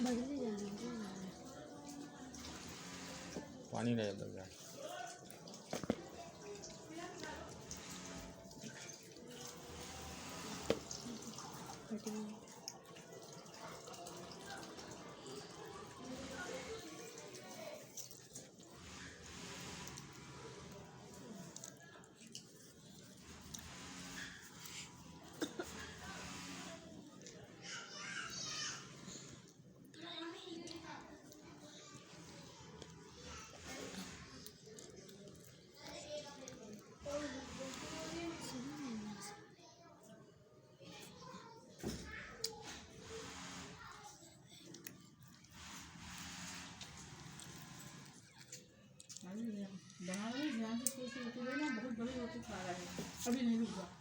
बदली जाना पानी ले अंदर जा बना रहे हैं ध्यान से, सोच बहुत बड़ी रोटी खा रहे हैं, अभी नहीं रुक